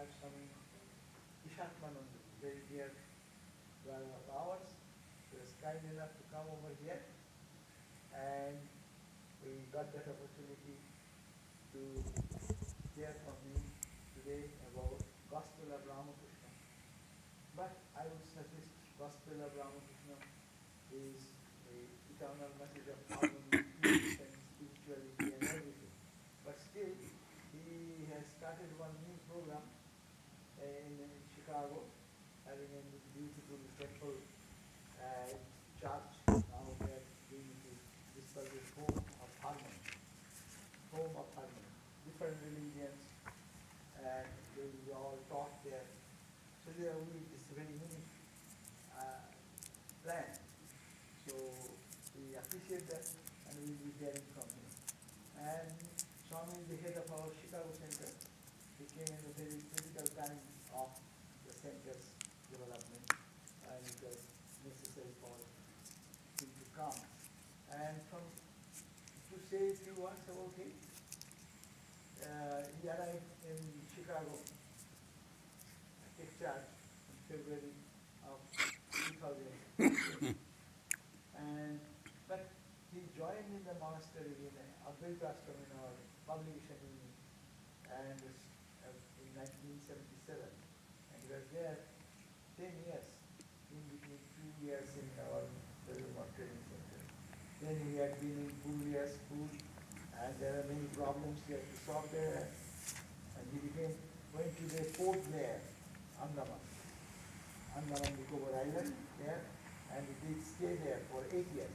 have Swami Ishatmananda, very dear brother of ours, who was kind enough to come over here, and we got that opportunity to hear from him today about Gospel of Ramakrishna. But I would suggest Gospel of Ramakrishna is the eternal message of harmony, peace and spirituality and everything. But still, he has started one new program in Chicago, having a beautiful temple church. Now they are doing this called the home of harmony. Home of harmony. Different religions, and they will be all taught there. So they are really, it's a very unique plan. So we appreciate that, and we will be hearing from him. And Swami, the head of our Chicago Center, he came in a very critical time of the center's development, and it was necessary for him to come. And to say a few words about him, he arrived in Chicago Church in February of 2000. But he joined in the monastery in Advaita Ashram in our publication unit, and in 1977. And he was there 10 years, in between 2 years in our Sarvadevananda training center. Then he had been in Purulia school, and there are many problems he had to solve there. And he went to the port there, Andaman Nicobar Island there, and he did stay there for 8 years.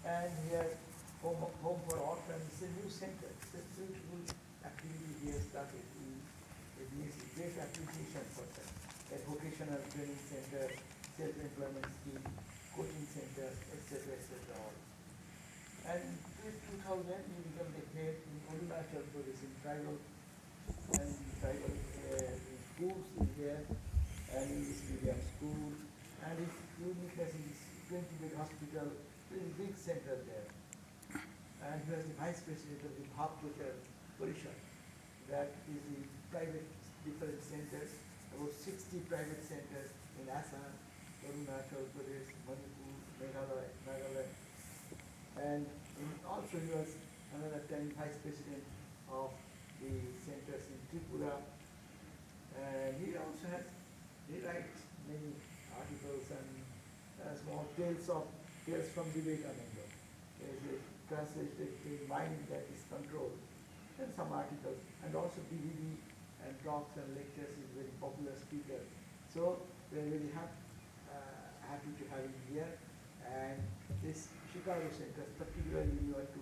And he has home for orphans. It's a new center. It's a beautiful activity he has started. It needs great appreciation for that. A vocational training center, self-employment scheme, coaching centers, etc., etc. all. And in 2000, he became the head in Arunachal Pradesh in tribal schools in here, and English medium school, and his uniqueness is 20-bed hospital, very big center there. And he was the vice president of the Bhav Prachar Parishad. That is the private different centers, about 60 private centers in Assam, Arunachal Pradesh, Manipur, Nagaland. And also he was another time vice president of the centers in Tripura. And he writes many articles and small tales from Vivekananda. There is a translated mind that is controlled, and some articles, and also DVD and talks and lectures. Is a very popular speaker. So we are very happy to have him here. And this Chicago Center, particularly we want to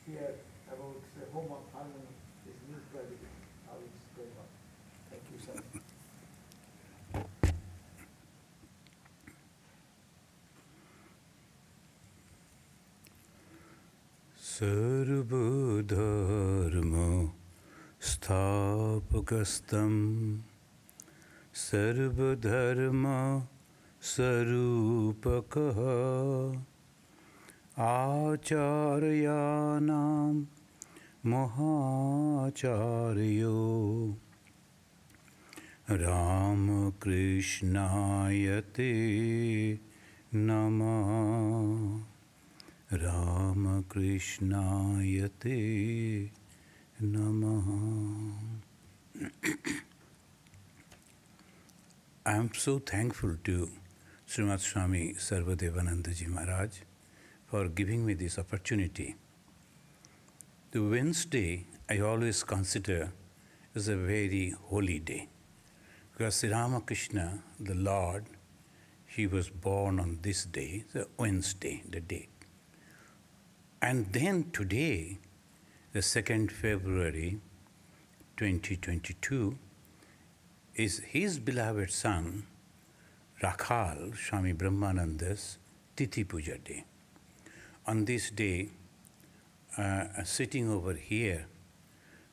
hear about the Home of Harmony, this new project, how it's going on. Thank you, sir. Sarvadharma Sthapakastam Sarvadharma Sarupakaha Acharyanam Mahacharyo Ramakrishnayate Namaha Ramakrishnayate Namaha. I am so thankful to Srimad Swami Sarvadevananda Ji Maharaj for giving me this opportunity. The Wednesday I always consider as a very holy day, because Sri Ramakrishna, the Lord, he was born on this day, the Wednesday, the date. And then today, the 2nd February 2022, is his beloved son, Rakhal, Swami Brahmananda's Tithi Puja day. On this day, sitting over here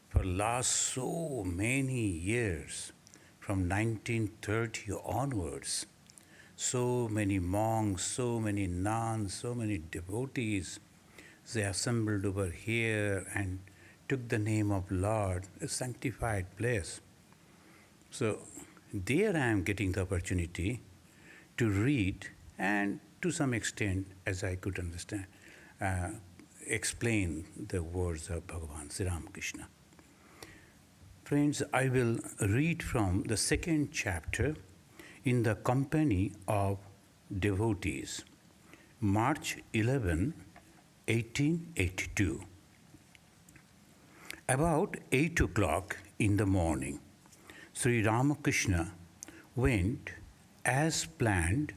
for last so many years, from 1930 onwards, so many monks, so many nuns, so many devotees, they assembled over here and took the name of Lord, a sanctified place. So there I am getting the opportunity to read and to some extent, as I could understand, explain the words of Bhagavan Sri Ramakrishna. Friends, I will read from the second chapter in the company of devotees, March 11, 1882. About 8 o'clock in the morning, Sri Ramakrishna went as planned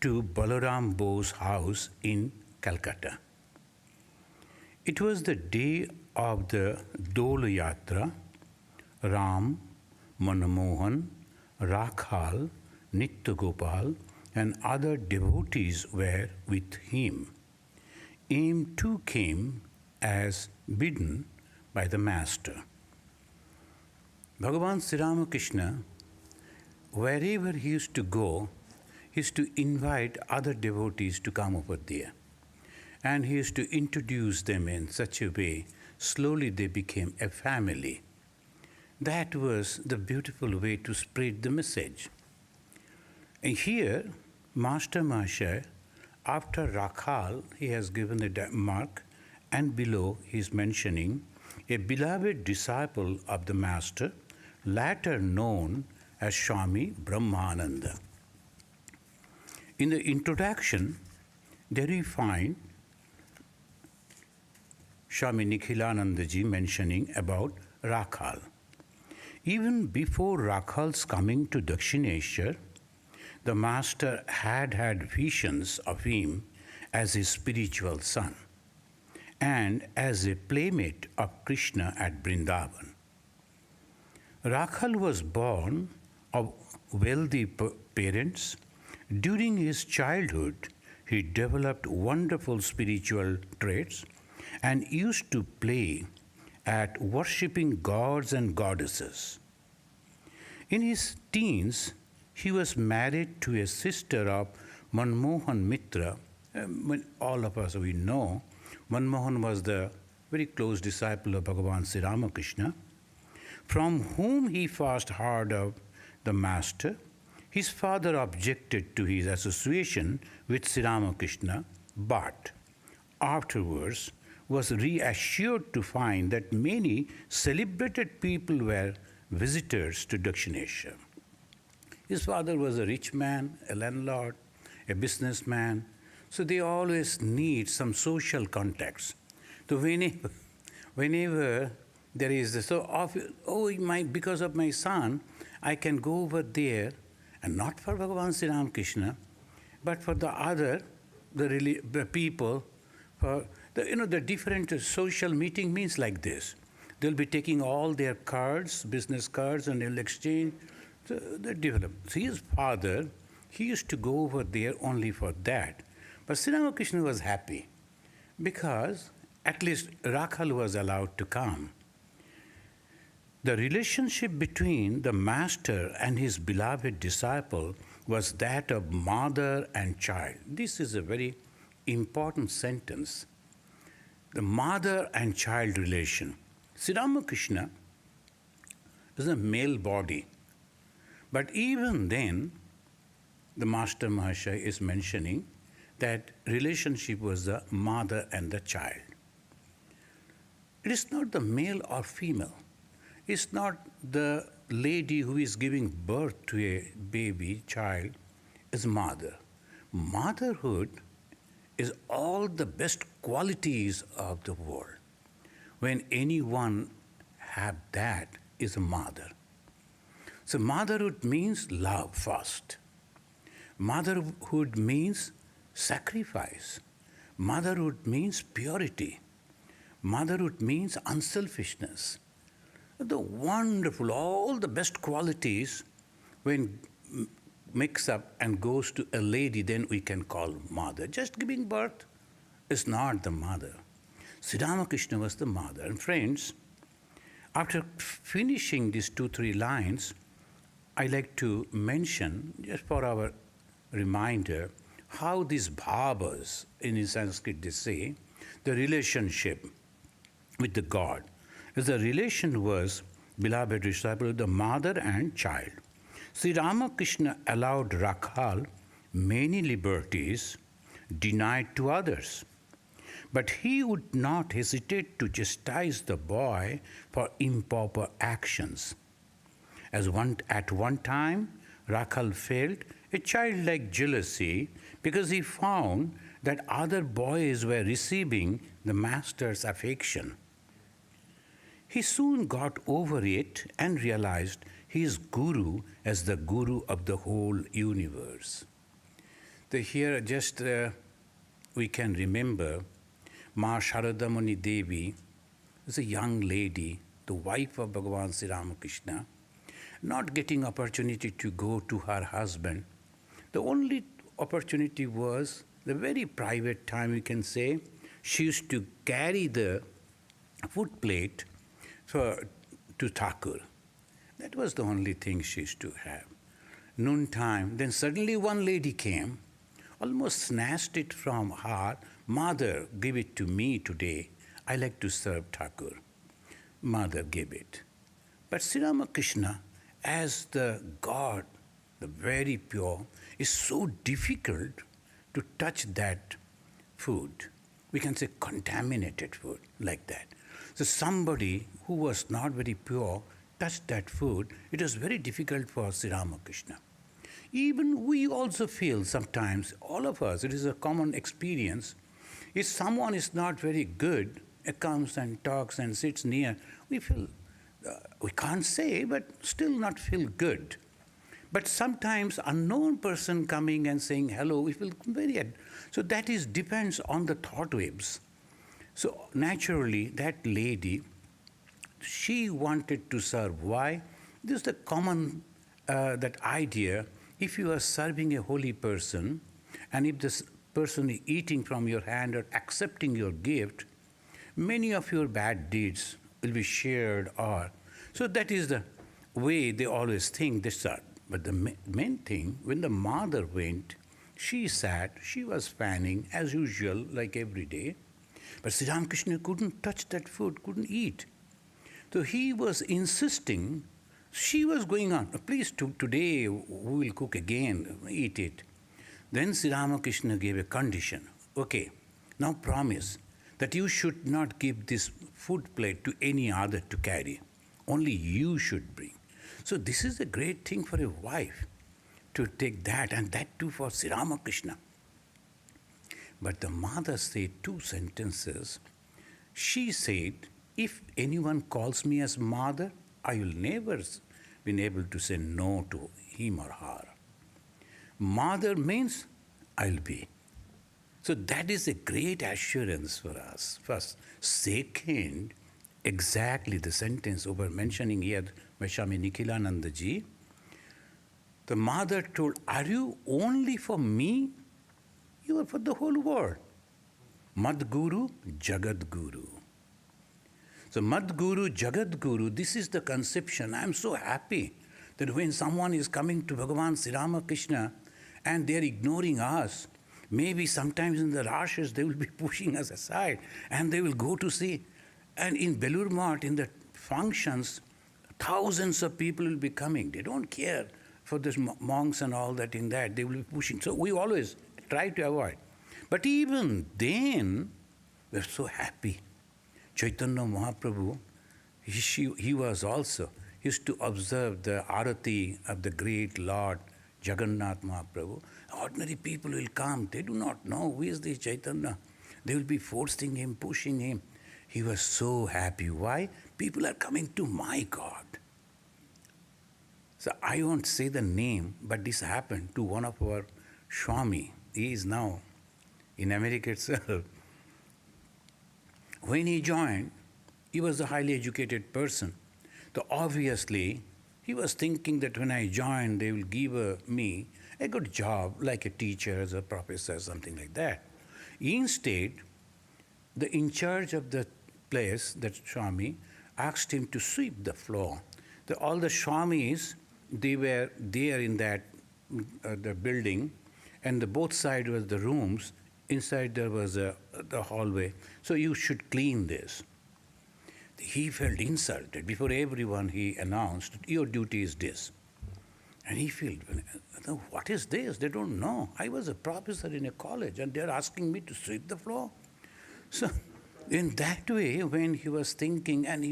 to Balaram Bose's house in Calcutta. It was the day of the Dol Yatra. Ram, Manmohan, Rakhal, Nitya Gopal, and other devotees were with him. Aim too came as bidden by the Master. Bhagavan Sri Ramakrishna, wherever he used to go, he used to invite other devotees to come over there. And he used to introduce them in such a way, slowly they became a family. That was the beautiful way to spread the message. And here, Master Mahasaya, after Rakhal, he has given a mark, and below he is mentioning a beloved disciple of the Master, later known as Swami Brahmananda. In the introduction, there we find Swami Nikhilanandaji mentioning about Rakhal. Even before Rakhal's coming to Dakshineshwar, the Master had visions of him as his spiritual son and as a playmate of Krishna at Vrindavan. Rakhal was born of wealthy parents. During his childhood, he developed wonderful spiritual traits and used to play at worshipping gods and goddesses. In his teens, he was married to a sister of Manmohan Mitra. All of us, we know, Manmohan was the very close disciple of Bhagavan Sri Ramakrishna, from whom he first heard of the Master. His father objected to his association with Sri Ramakrishna, but afterwards was reassured to find that many celebrated people were visitors to Dakshineshwar. His father was a rich man, a landlord, a businessman, so they always need some social contacts. So whenever there is because of my son, I can go over there, and not for Bhagavan Sri Ramakrishna, but for the people, for the different social meeting means like this. They'll be taking all their cards, business cards, and they'll exchange. So they develop. So his father, he used to go over there only for that. But Sri Ramakrishna was happy because at least Rakhal was allowed to come. The relationship between the Master and his beloved disciple was that of mother and child. This is a very important sentence. The mother and child relation. Sri Ramakrishna is a male body. But even then, the Master Mahasaya is mentioning that relationship was the mother and the child. It is not the male or female. It's not the lady who is giving birth to a baby, child, is mother. Motherhood is all the best qualities of the world. When anyone have that, is a mother. So motherhood means love first. Motherhood means sacrifice. Motherhood means purity. Motherhood means unselfishness. The wonderful, all the best qualities, when mix up and goes to a lady, then we can call mother. Just giving birth is not the mother. Sri Ramakrishna was the mother. And friends, after finishing these 2-3 lines, I like to mention, just for our reminder, how these bhavas, in Sanskrit they say, the relationship with the God. The relation was beloved disciple, the mother and child. Sri Ramakrishna allowed Rakhal many liberties denied to others, but he would not hesitate to chastise the boy for improper actions. At one time, Rakhal felt a childlike jealousy because he found that other boys were receiving the master's affection. He soon got over it and realized his guru as the guru of the whole universe. Here just we can remember Ma Sharadamani Devi was a young lady, the wife of Bhagavan Sri Ramakrishna, not getting opportunity to go to her husband. The only opportunity was the very private time, we can say. She used to carry the food plate to Thakur. That was the only thing she used to have. Noontime, then suddenly one lady came, almost snatched it from her. Mother, give it to me today. I like to serve Thakur. Mother gave it. But Sri Ramakrishna, as the God, the very pure, is so difficult to touch that food. We can say contaminated food, like that. So somebody who was not very pure touched that food. It was very difficult for Sri Ramakrishna. Even we also feel sometimes, all of us, it is a common experience. If someone is not very good, comes and talks and sits near, we feel, we can't say, but still not feel good. But sometimes unknown person coming and saying hello, we feel very, so that depends on the thought waves. So naturally, that lady, she wanted to serve. Why? This is the common, that idea. If you are serving a holy person, and if this person is eating from your hand or accepting your gift, many of your bad deeds will be shared. So that is the way they always think they start. But the main thing, when the mother went, she sat, she was fanning as usual, like every day. But Sri Ramakrishna couldn't touch that food, couldn't eat. So he was insisting. She was going on, please, today we will cook again, eat it. Then Sri Ramakrishna gave a condition. Okay, now promise that you should not give this food plate to any other to carry. Only you should bring. So this is a great thing for a wife, to take that, and that too for Sri Ramakrishna. But the mother said two sentences. She said, if anyone calls me as mother, I will never be able to say no to him or her. Mother means I'll be. So that is a great assurance for us. First. Second, exactly the sentence over mentioning here by Swami Nikhilananda ji. The mother told, are you only for me? You are for the whole world. Mad Guru, Jagat Guru. So Mad Guru, Jagat Guru, this is the conception. I am so happy that when someone is coming to Bhagavan Sri Ramakrishna and they are ignoring us, maybe sometimes in the rashes they will be pushing us aside and they will go to see. And in Belur Math, in the functions, thousands of people will be coming. They don't care for these monks and all that in that. They will be pushing. So we always try to avoid. But even then, we're so happy. Chaitanya Mahaprabhu, he was also, he used to observe the arati of the great Lord Jagannath Mahaprabhu. Ordinary people will come. They do not know who is this Chaitanya. They will be forcing him, pushing him. He was so happy. Why? People are coming to my God. So I won't say the name, but this happened to one of our Swami. He is now in America itself. When he joined, he was a highly educated person. So obviously, he was thinking that when I join, they will give me a good job, like a teacher, as a professor, something like that. Instead, the in charge of the place, that Swami, asked him to sweep the floor. All the Swamis, they were there in that the building, and the both sides were the rooms. Inside there was the hallway. So you should clean this. he felt insulted. Before everyone, he announced, your duty is this. And he felt, what is this? They don't know. I was a professor in a college and they're asking me to sweep the floor. So in that way, when he was thinking and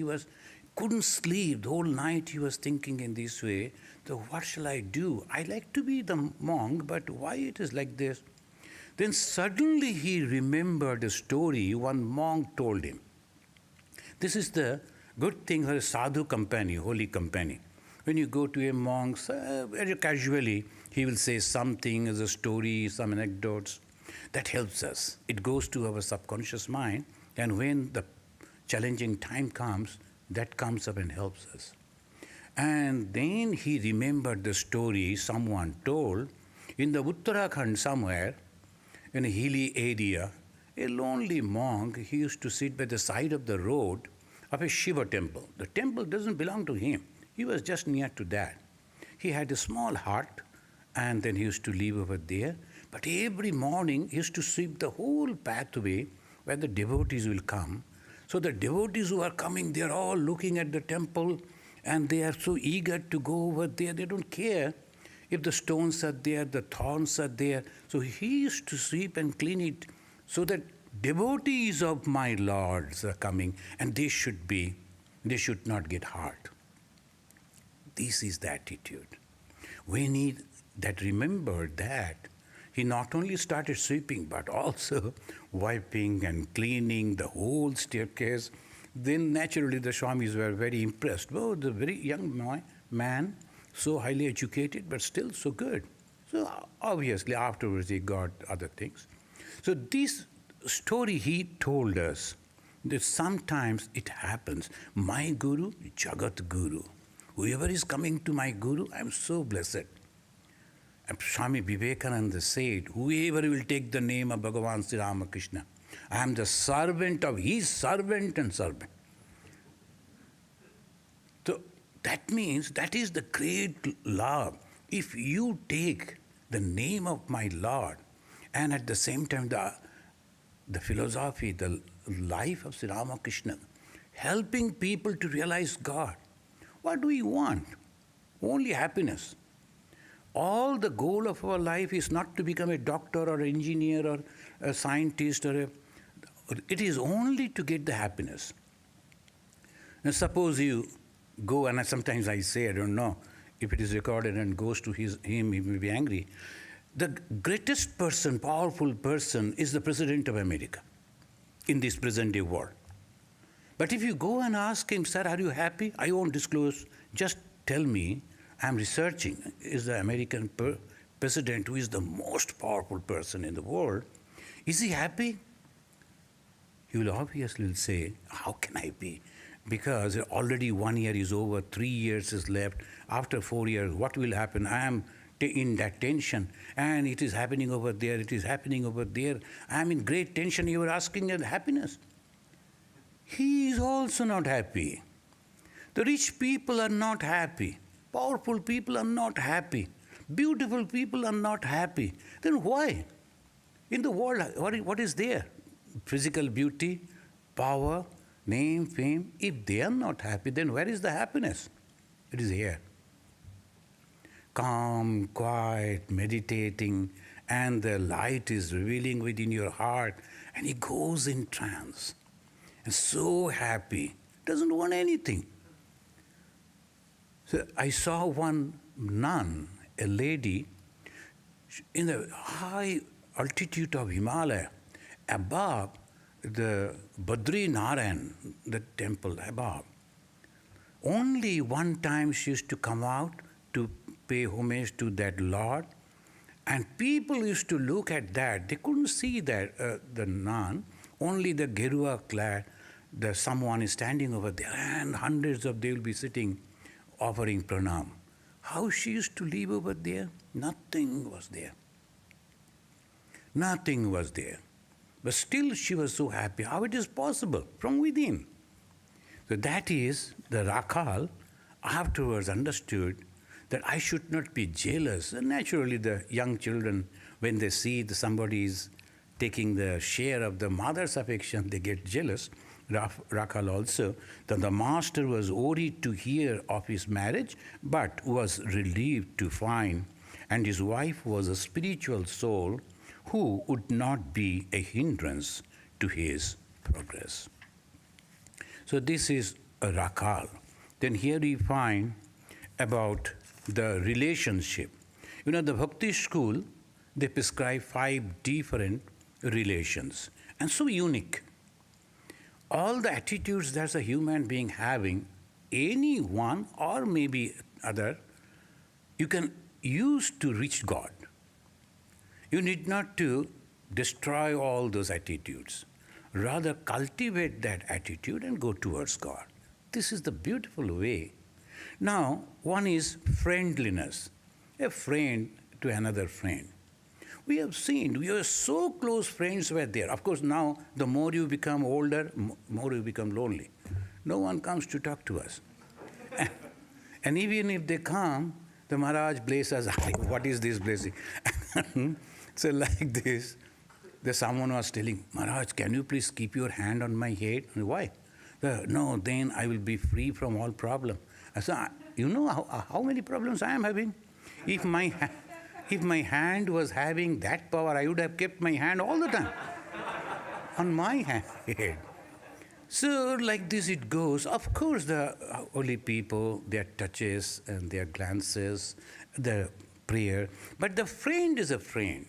couldn't sleep the whole night, he was thinking in this way, so what shall I do? I like to be the monk, but why it is like this? Then suddenly he remembered a story one monk told him. This is the good thing for a sadhu company, holy company. When you go to a monk, very casually, he will say something as a story, some anecdotes. That helps us. It goes to our subconscious mind, and when the challenging time comes, that comes up and helps us. And then he remembered the story someone told in the Uttarakhand somewhere, in a hilly area, a lonely monk, he used to sit by the side of the road of a Shiva temple. The temple doesn't belong to him. He was just near to that. He had a small hut, and then he used to live over there. But every morning, he used to sweep the whole pathway where the devotees will come. So the devotees who are coming, they are all looking at the temple, and they are so eager to go over there. They don't care if the stones are there, the thorns are there. So he used to sweep and clean it so that devotees of my lords are coming, and they should not get hurt. This is the attitude. When he remembered that, he not only started sweeping, but also wiping and cleaning the whole staircase. Then naturally the Swamis were very impressed. Oh, the very young man, so highly educated, but still so good. So obviously afterwards he got other things. So this story he told us, that sometimes it happens. My Guru, Jagat Guru. Whoever is coming to my Guru, I am so blessed. And Swami Vivekananda said, whoever will take the name of Bhagavan Sri Ramakrishna, I am the servant of his servant and servant. So that means that is the great love. If you take the name of my Lord, and at the same time the philosophy, the life of Sri Ramakrishna, helping people to realize God, what do we want? Only happiness. All the goal of our life is not to become a doctor or an engineer or a scientist it is only to get the happiness. Now suppose you go, and sometimes I say, I don't know if it is recorded and goes to him, he will be angry. The greatest person, powerful person is the President of America in this present day world. But if you go and ask him, sir, are you happy? I won't disclose. Just tell me, I'm researching, is the American president, who is the most powerful person in the world, is he happy? He will obviously say, how can I be? Because already 1 year is over, 3 years is left. After 4 years, what will happen? I am in that tension, and it is happening over there, it is happening over there. I am in great tension. You are asking for happiness. He is also not happy. The rich people are not happy. Powerful people are not happy. Beautiful people are not happy. Then why? In the world, what is there? Physical beauty, power, name, fame. If they are not happy, then where is the happiness? It is here. Calm, quiet, meditating, and the light is revealing within your heart, and he goes in trance. And so happy, doesn't want anything. So I saw one nun, a lady, in the high altitude of Himalaya, above the Badri Narayan, the temple above. Only one time she used to come out to pay homage to that Lord, and people used to look at that. They couldn't see that the nun, only the Gerua clad, someone is standing over there, and hundreds of they will be sitting offering pranam. How she used to live over there? Nothing was there. Nothing was there. But still she was so happy. How it is possible? From within. So that is, the Rakhal afterwards understood that I should not be jealous. And naturally the young children, when they see somebody is taking the share of the mother's affection, they get jealous. Rakhal also, that the master was worried to hear of his marriage, but was relieved to find, and his wife was a spiritual soul who would not be a hindrance to his progress. So this is a Rakhal. Then here we find about the relationship. You know, the Bhakti school, they prescribe 5 different relations, and so unique. All the attitudes that's a human being having, any one or maybe other, you can use to reach God. You need not to destroy all those attitudes. Rather, cultivate that attitude and go towards God. This is the beautiful way. Now, one is friendliness, a friend to another friend. We have seen, we are so close friends were there. Of course, now, the more you become older, more you become lonely. No one comes to talk to us. And even if they come, the Maharaj blesses us. What is this blessing? So like this, there's someone was telling, Maharaj, can you please keep your hand on my head? Why? No, then I will be free from all problem. I said, you know how many problems I am having? If my hand was having that power, I would have kept my hand all the time on my head. So like this it goes. Of course, the holy people, their touches and their glances, the prayer. But the friend is a friend.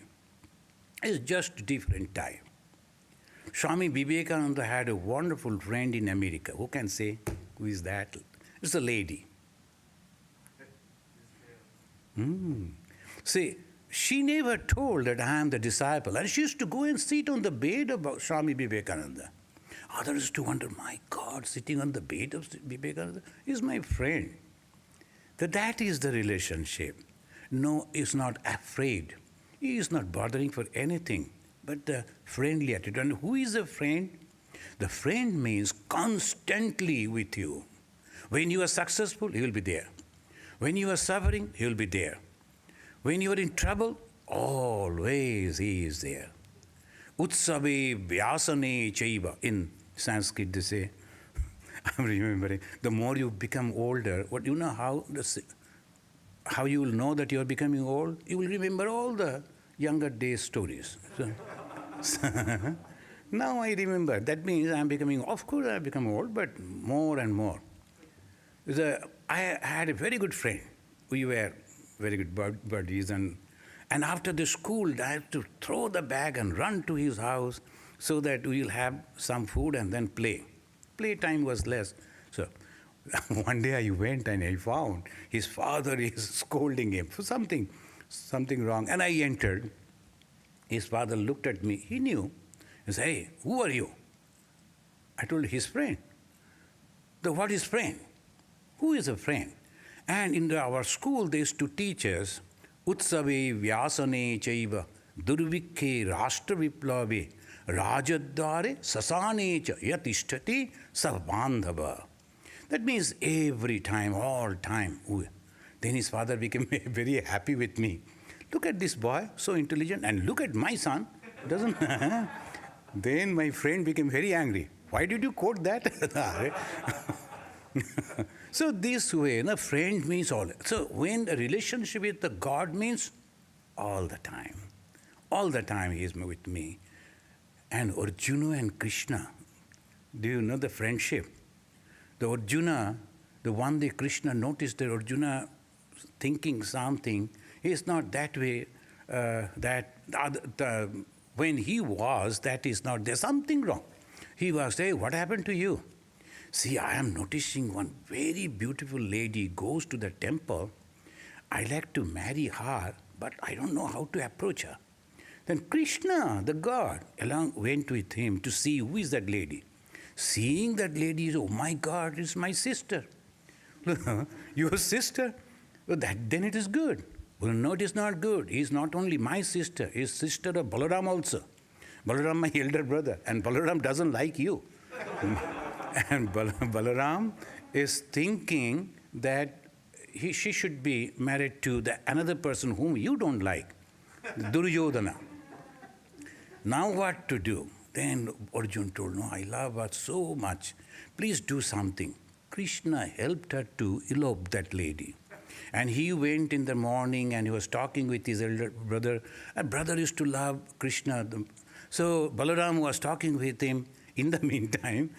It's just different type. Swami Vivekananda had a wonderful friend in America. Who can say who is that? It's a lady. See, she never told that I am the disciple. And she used to go and sit on the bed of Swami Vivekananda. Others used to wonder, my God, sitting on the bed of Vivekananda is my friend. That is the relationship. No, he's not afraid. He is not bothering for anything, but the friendly attitude. And who is a friend? The friend means constantly with you. When you are successful, he will be there. When you are suffering, he will be there. When you are in trouble, always he is there. Utsave vyasane chaiva. In Sanskrit they say, I'm remembering, the more you become older, what you know how you will know that you are becoming old? You will remember all the younger days stories. So, now I remember. That means I am becoming, of course I have become old, but more and more. I had a very good friend. We were very good buddies, and after the school, I had to throw the bag and run to his house so that we will have some food and then play. Playtime was less. So one day I went and I found his father is scolding him for something wrong. And I entered. His father looked at me. He knew. He said, hey, who are you? I told his friend. What is friend? Who is a friend? And in our school, they used to teach us, Utsave vyasane chaiva durvikhe rashtra viplave rajadvare sasane cha yatishtati savbandhava. That means every time, all time. Then his father became very happy with me. Look at this boy, so intelligent, and look at my son. Doesn't? Then my friend became very angry. Why did you quote that? So this way, friend means all. So when a relationship with the God means all the time. All the time he is with me. And Arjuna and Krishna, do you know the friendship? The Arjuna, the one day Krishna noticed that Arjuna thinking something, he is not that way, when he was, that is not, there's something wrong. He was, hey, what happened to you? See, I am noticing one very beautiful lady goes to the temple. I like to marry her, but I don't know how to approach her. Then Krishna, the God, went with him to see who is that lady. Seeing that lady, oh my God, it's my sister. Your sister? Well, then it is good. Well, no, it is not good. He is not only my sister, he is sister of Balaram also. Balaram, my elder brother, and Balaram doesn't like you. And Balaram is thinking that she should be married to another person whom you don't like, Duryodhana. Now what to do? Then Arjuna told, no, I love her so much. Please do something. Krishna helped her to elope that lady. And he went in the morning and he was talking with his elder brother. A brother used to love Krishna. So Balaram was talking with him. In the meantime,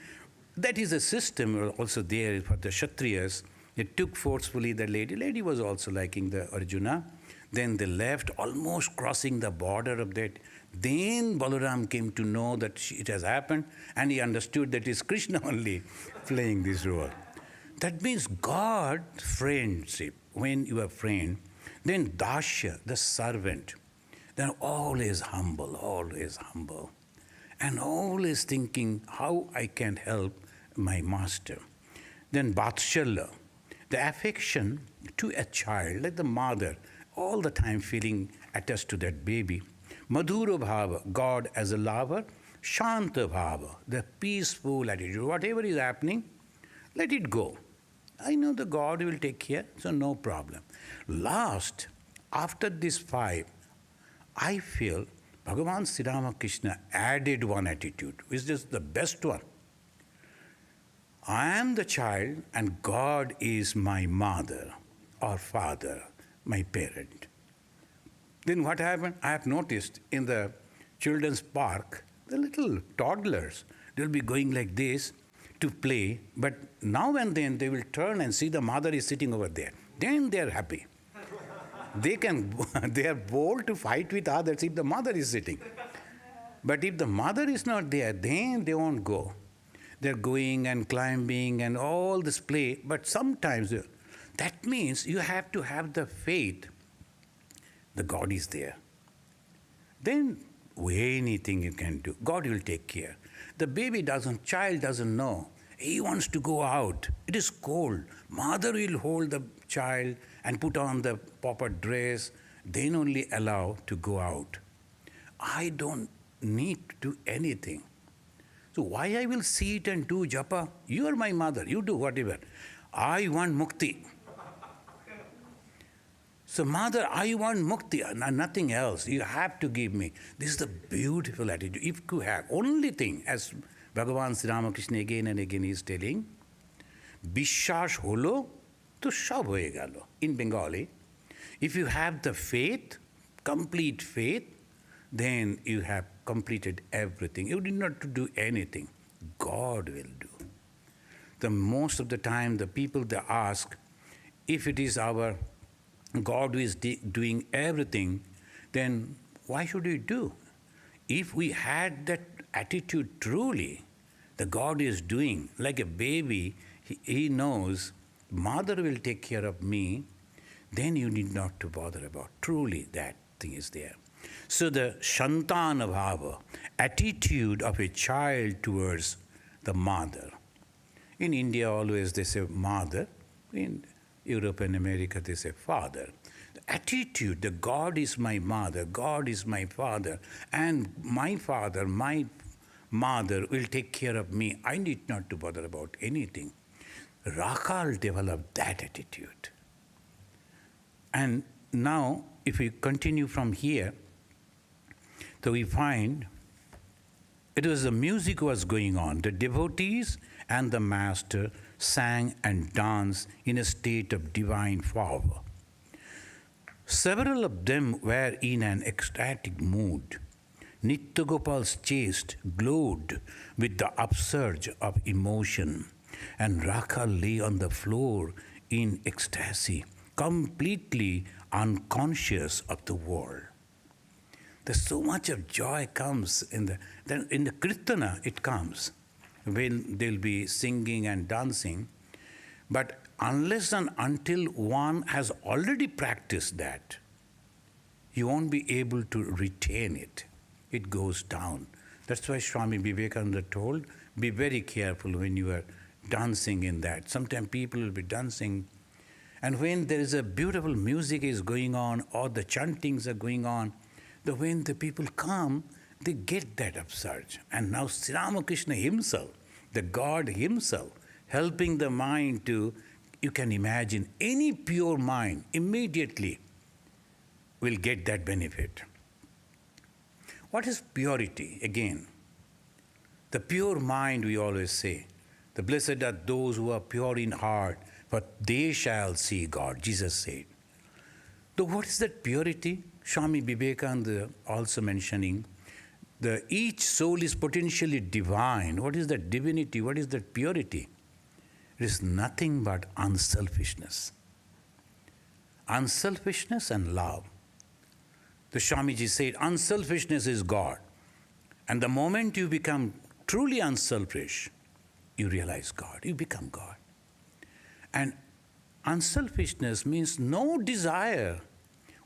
that is a system also there for the Kshatriyas. They took forcefully the lady. Lady was also liking the Arjuna. Then they left, almost crossing the border of that. Then Balaram came to know that it has happened, and he understood that it's Krishna only playing this role. That means God friendship. When you are friend, then Dasya, the servant, then always humble, and always thinking how I can help my master. Then Vatshalya, the affection to a child, like the mother, all the time feeling attached to that baby. Madhura Bhava, God as a lover. Shanta Bhava, the peaceful attitude. Whatever is happening, let it go. I know the God will take care, so no problem. Last, after these 5, I feel Bhagavan Sri Ramakrishna added one attitude, which is the best one. I am the child and God is my mother or father, my parent. Then what happened? I have noticed in the children's park, the little toddlers, they'll be going like this to play, but now and then they will turn and see the mother is sitting over there. Then they are happy. They are bold to fight with others if the mother is sitting. But if the mother is not there, then they won't go. They're going and climbing and all this play, but sometimes that means you have to have the faith the God is there. Then anything you can do, God will take care. The child doesn't know. He wants to go out. It is cold. Mother will hold the child and put on the proper dress, then only allow to go out. I don't need to do anything. So why I will sit and do japa? You are my mother. You do whatever. I want mukti. So mother, I want mukti, nothing else. You have to give me. This is the beautiful attitude. If you have, only thing, as Bhagavan Sri Ramakrishna again and again is telling, Bishwash holo, to sab hoye gelo. In Bengali, if you have the faith, complete faith, then you have completed everything. You did not do anything. God will do. The most of the time, the people they ask, if it is our God who is doing everything, then why should we do? If we had that attitude truly, the God is doing, like a baby, he knows, mother will take care of me, then you need not to bother about. Truly, that thing is there. So the Shantana Bhava, attitude of a child towards the mother. In India, always they say mother. In Europe and America, they say father. The attitude, the God is my mother, God is my father, and my father, my mother will take care of me. I need not to bother about anything. Rakal developed that attitude. And now, if we continue from here, so we find it was the music was going on. The devotees and the master sang and danced in a state of divine fervor. Several of them were in an ecstatic mood. Nitya Gopal's chest glowed with the upsurge of emotion, and Rakha lay on the floor in ecstasy, completely unconscious of the world. There's so much of joy comes in the Kirtana, it comes when they'll be singing and dancing. But unless and until one has already practiced that, you won't be able to retain it. It goes down. That's why Swami Vivekananda told, be very careful when you are dancing in that. Sometimes people will be dancing, and when there is a beautiful music is going on or the chantings are going on, when the people come, they get that upsurge. And now Sri Ramakrishna himself, the God himself, helping the mind to, you can imagine, any pure mind immediately will get that benefit. What is purity? Again, The pure mind, we always say. The blessed are those who are pure in heart, for they shall see God, Jesus said. So what is that purity? Swami Vivekananda also mentioning, each soul is potentially divine. What is that divinity? What is that purity? It is nothing but unselfishness. Unselfishness and love. The Swamiji said, unselfishness is God. And the moment you become truly unselfish, you realize God, you become God. And unselfishness means no desire,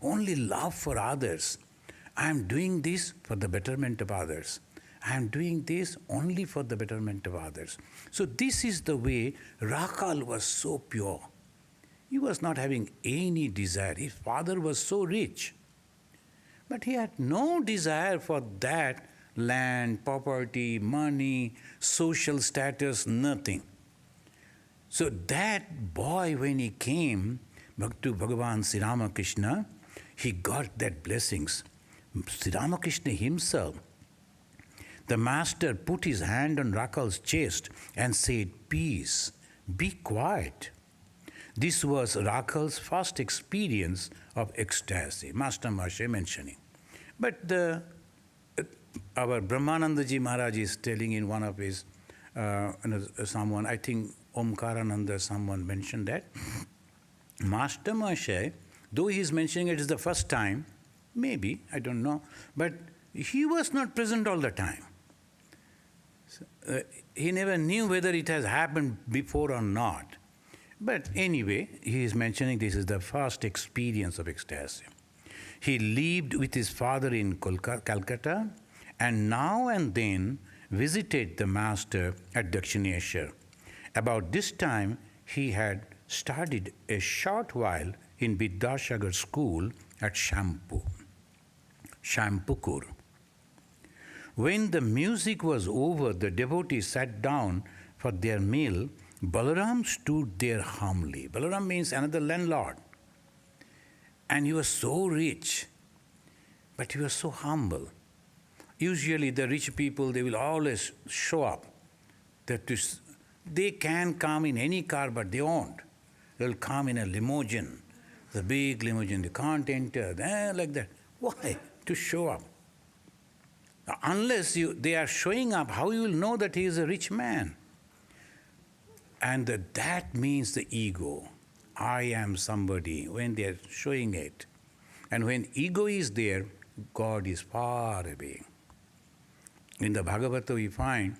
only love for others. I am doing this for the betterment of others. I am doing this only for the betterment of others. So this is the way Rakal was so pure. He was not having any desire. His father was so rich. But he had no desire for that land, property, money, social status, nothing. So that boy, when he came to Bhagavan Sri Ramakrishna, he got that blessings. Sri Ramakrishna himself, the master put his hand on Rakal's chest and said, peace, be quiet. This was Rakal's first experience of ecstasy, Master Maharshi mentioning. But our Brahmanandaji Maharaj is telling in one of his, someone, I think Omkarananda, someone mentioned that, Master Maharshi, though he is mentioning it is the first time, maybe, I don't know, but he was not present all the time. So, he never knew whether it has happened before or not. But anyway, he is mentioning this is the first experience of ecstasy. He lived with his father in Calcutta and now and then visited the master at Dakshineshwar. About this time, he had studied a short while in Vidyasagar school at Shampukur. When the music was over, the devotees sat down for their meal. Balaram stood there humbly. Balaram means another landlord. And he was so rich, but he was so humble. Usually the rich people, they will always show up. They can come in any car, but they won't. They'll come in a limousine, the big limousine. They can't enter, like that. Why? To show up. Unless they are showing up, how you will know that he is a rich man? And that means the ego. I am somebody, when they are showing it. And when ego is there, God is far away. In the Bhagavata we find,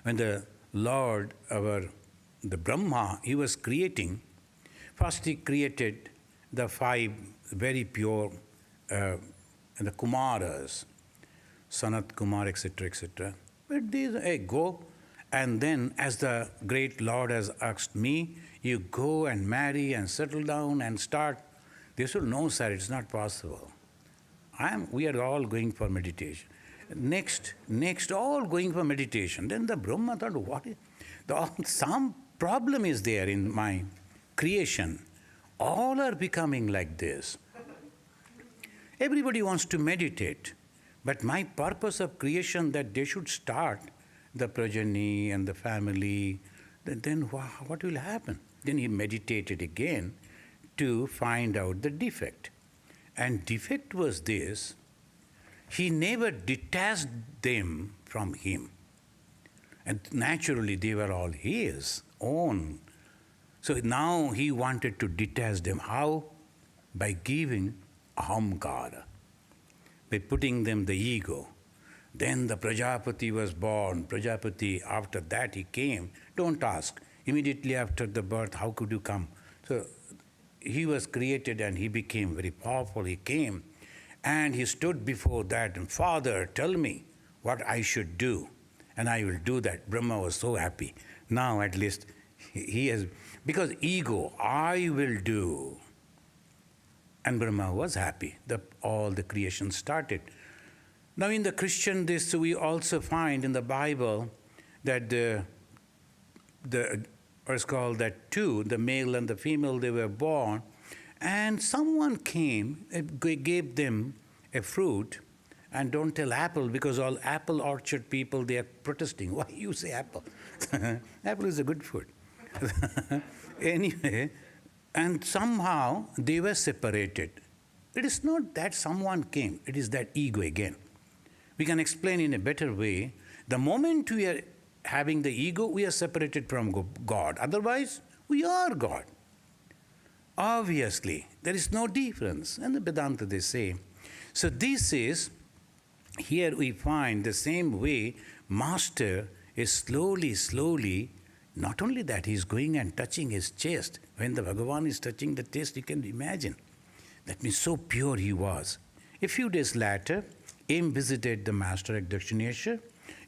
when the Lord, the Brahma, he was creating, first he created the 5 very pure, the Kumaras, Sanat Kumar, etc., etc. But these, go. And then, as the great Lord has asked me, you go and marry and settle down and start. They said, no, sir, it's not possible. We are all going for meditation. Next, all going for meditation. Then the Brahma thought, some problem is there in my creation. All are becoming like this. Everybody wants to meditate. But my purpose of creation that they should start the progeny and the family, then what will happen? Then he meditated again to find out the defect. And defect was this, he never detached them from him. And naturally they were all his own. So now he wanted to detach them. How? By giving ahamkara, by putting them the ego. Then the Prajapati was born. Prajapati, after that he came. Don't ask. Immediately after the birth, how could you come? So he was created and he became very powerful. He came and he stood before that and, Father, tell me what I should do. And I will do that. Brahma was so happy. Now at least he has, because ego, I will do. And Brahma was happy. All the creation started. Now in the Christian, this we also find in the Bible that what's called that two, the male and the female, they were born, and someone came, gave them a fruit, And don't tell apple, because all apple orchard people, they are protesting. Why you say apple? Apple is a good food. Anyway, and somehow they were separated. It is not that someone came, it is that ego again. We can explain in a better way. The moment we are having the ego, we are separated from God. Otherwise, we are God. Obviously, there is no difference. And the Vedanta, they say. So this is, here we find the same way Master is slowly, not only that, he is going and touching his chest. When the Bhagavan is touching the chest, you can imagine. That means so pure he was. A few days later, M visited the Master at Dakshineshwar.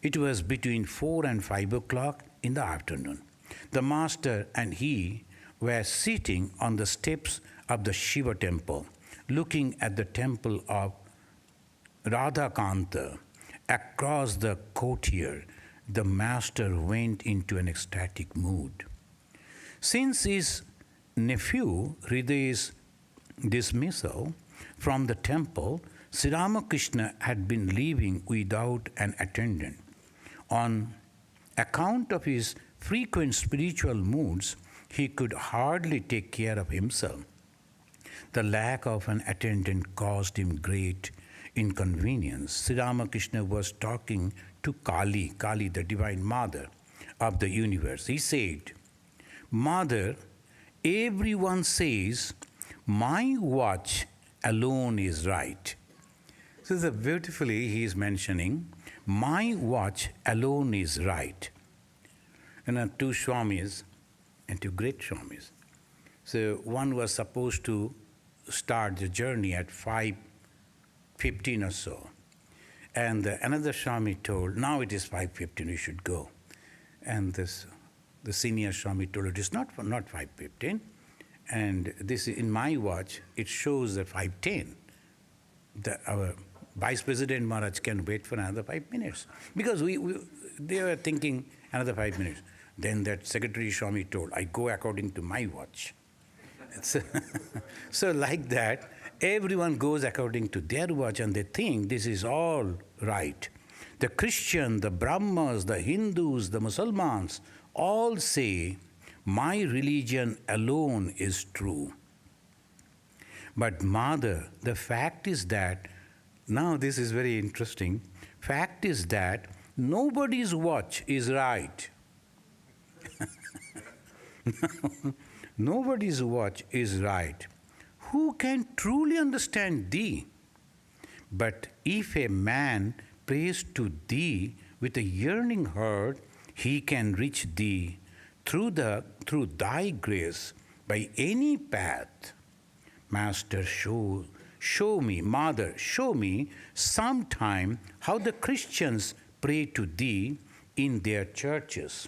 It was between 4 and 5 o'clock in the afternoon. The Master and he were sitting on the steps of the Shiva temple, looking at the temple of Radhakanta. Across the courtyard, the Master went into an ecstatic mood. Since his nephew Hriday's dismissal from the temple, Sri Ramakrishna had been leaving without an attendant. On account of his frequent spiritual moods, he could hardly take care of himself. The lack of an attendant caused him great inconvenience. Sri Ramakrishna was talking to Kali, the Divine Mother of the universe. He said, "Mother, everyone says my watch alone is right." So beautifully he is mentioning, my watch alone is right. And two Swamis, and two great Swamis. So one was supposed to start the journey at 5:15 or so. And another Swami told, now it is 5:15, we should go. And the senior Swami told, it is not 5:15. And this is in my watch, it shows that 5:10. Our Vice President Maharaj can wait for another 5 minutes. Because they were thinking another 5 minutes. Then that Secretary Swami told, I go according to my watch. So like that, everyone goes according to their watch and they think this is all right. The Christian, the Brahmas, the Hindus, the Muslims all say, my religion alone is true. But Mother, the fact is that, now this is very interesting, fact is that nobody's watch is right. Nobody's watch is right. Who can truly understand thee? But if a man prays to thee with a yearning heart, he can reach thee through thy grace by any path. Master, show me, Mother, show me sometime how the Christians pray to thee in their churches.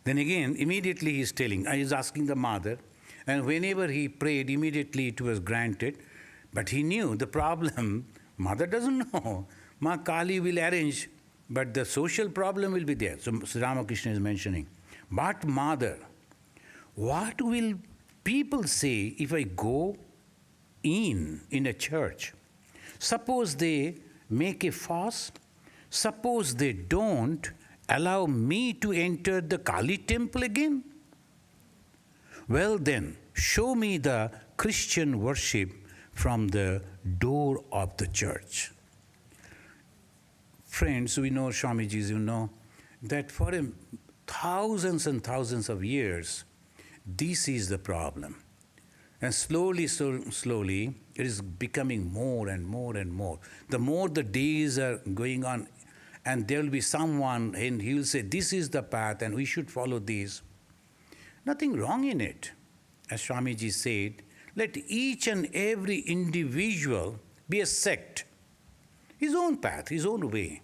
Then again, immediately he is telling, I was asking the Mother, and whenever he prayed, immediately it was granted. But he knew the problem, Mother doesn't know. Ma Kali will arrange, but the social problem will be there. So Sri Ramakrishna is mentioning. But Mother, what will people say if I go in a church? Suppose they make a fuss. Suppose they don't allow me to enter the Kali temple again? Well then, show me the Christian worship from the door of the church. Friends, we know, Swamijis, you know, that for thousands and thousands of years, this is the problem. And slowly, it is becoming more and more and more. The more the days are going on, and there will be someone, and he will say, this is the path, and we should follow this. Nothing wrong in it. As Swamiji said, let each and every individual be a sect. His own path, his own way.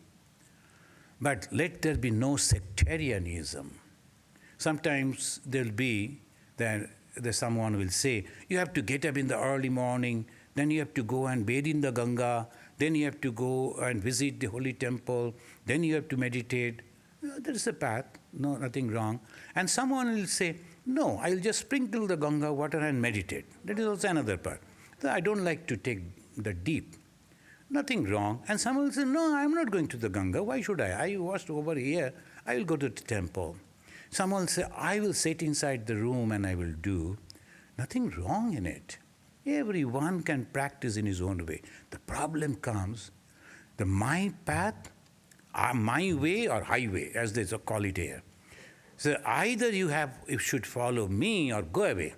But let there be no sectarianism. Sometimes there will be that someone will say, you have to get up in the early morning, then you have to go and bathe in the Ganga, then you have to go and visit the holy temple, then you have to meditate. There is a path, no, nothing wrong. And someone will say, no, I'll just sprinkle the Ganga water and meditate. That is also another path. So I don't like to take the deep. Nothing wrong. And someone will say, no, I'm not going to the Ganga. Why should I? I washed over here. I will go to the temple. Someone will say, I will sit inside the room and I will do. Nothing wrong in it. Everyone can practice in his own way. The problem comes, the my path, my way or highway, as they call it here. So either you should follow me or go away.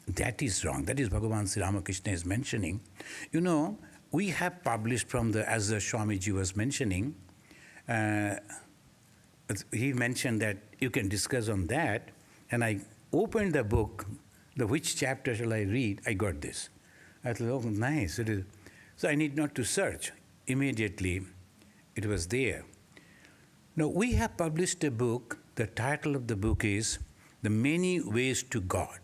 That is wrong. That is Bhagavan Sri Ramakrishna is mentioning. You know, we have published as the Swamiji was mentioning, he mentioned that you can discuss on that, and I opened the book, which chapter shall I read? I got this. I thought, oh, nice. It is. So I need not to search. Immediately, it was there. Now, we have published a book. The title of the book is The Many Ways to God.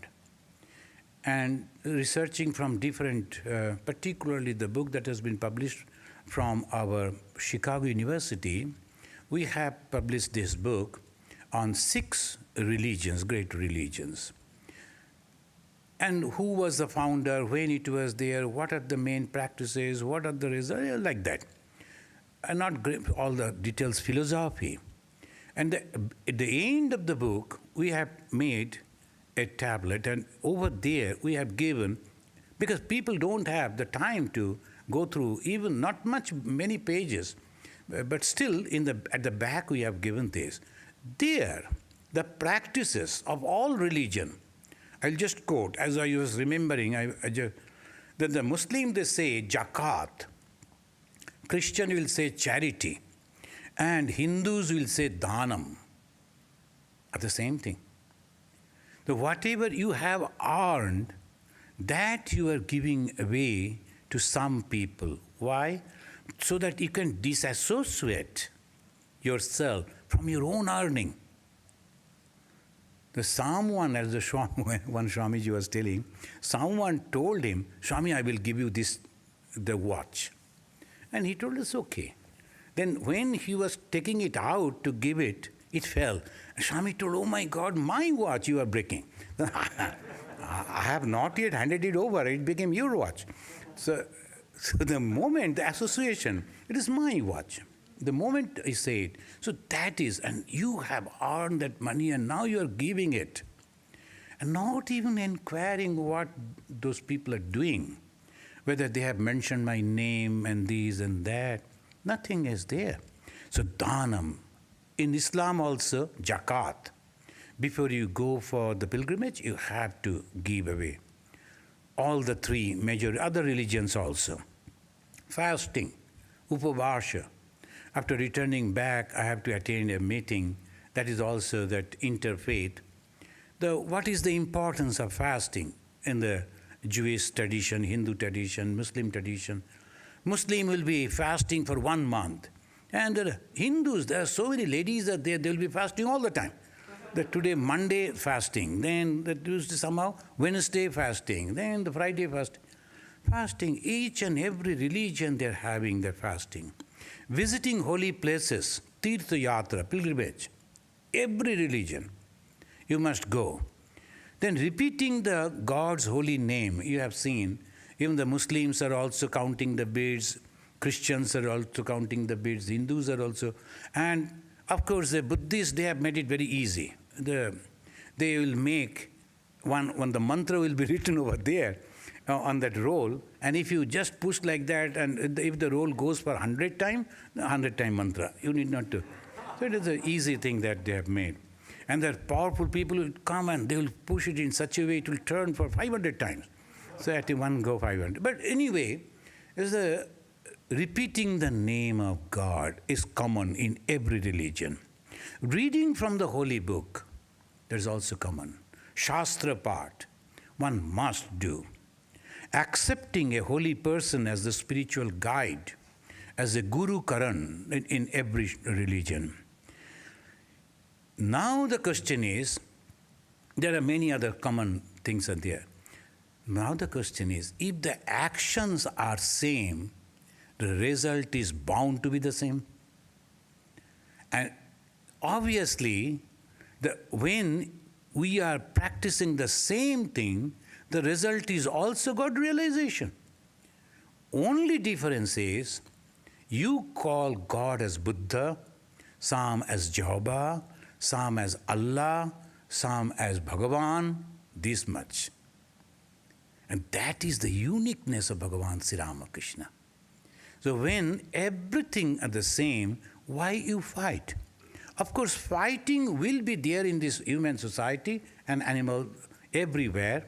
And researching from different, particularly the book that has been published from our Chicago University, we have published this book on 6 religions, great religions. And who was the founder, when it was there, what are the main practices, what are the results, like that. And not all the details, philosophy. And at the end of the book, we have made a tablet, and over there we have given, because people don't have the time to go through even not many pages, but still at the back we have given this. There, the practices of all religion. I'll just quote, as I was remembering, that the Muslim they say zakat, Christian will say charity, and Hindus will say dhanam, are the same thing. So whatever you have earned, that you are giving away to some people. Why? So that you can disassociate yourself from your own earning. Someone, as the one Swamiji was telling, someone told him, Swami, I will give you the watch. And he told us, okay. Then when he was taking it out to give it, it fell. And Swami told, oh my God, my watch you are breaking. I have not yet handed it over. It became your watch. So the moment, the association, it is my watch. The moment I say it, so that is, and you have earned that money and now you are giving it. And not even inquiring what those people are doing, whether they have mentioned my name and this and that. Nothing is there. So dhanam. In Islam also, zakat. Before you go for the pilgrimage, you have to give away. All the 3 major other religions also. Fasting, upavasha. After returning back, I have to attend a meeting. That is also that interfaith. What is the importance of fasting in the Jewish tradition, Hindu tradition, Muslim tradition? Muslim will be fasting for 1 month. And the Hindus, there are so many ladies are there, they will be fasting all the time. Today, Monday fasting, then the Tuesday somehow, Wednesday fasting, then the Friday fasting. Fasting, each and every religion they're having their fasting. Visiting holy places, Tirtha Yatra, pilgrimage, every religion, you must go. Then repeating the God's holy name, you have seen, even the Muslims are also counting the beads, Christians are also counting the beads, Hindus are also, and of course the Buddhists, they have made it very easy. They will make one, the mantra will be written over there on that roll, and if you just push like that, and if the roll goes for 100 times, 100-time mantra, you need not to. So it is an easy thing that they have made. And the powerful people will come and they will push it in such a way it will turn for 500 times. So at one go 500. But anyway, repeating the name of God is common in every religion. Reading from the holy book, that is also common. Shastra part, one must do. Accepting a holy person as the spiritual guide, as a Guru Karan in every religion. Now the question is, there are many other common things are there. Now the question is, if the actions are same, the result is bound to be the same. And obviously, when we are practicing the same thing, the result is also God realization. Only difference is you call God as Buddha, some as Jehovah, some as Allah, some as Bhagavan, this much. And that is the uniqueness of Bhagavan Sri Ramakrishna. So when everything are the same, why you fight? Of course, fighting will be there in this human society and animal everywhere.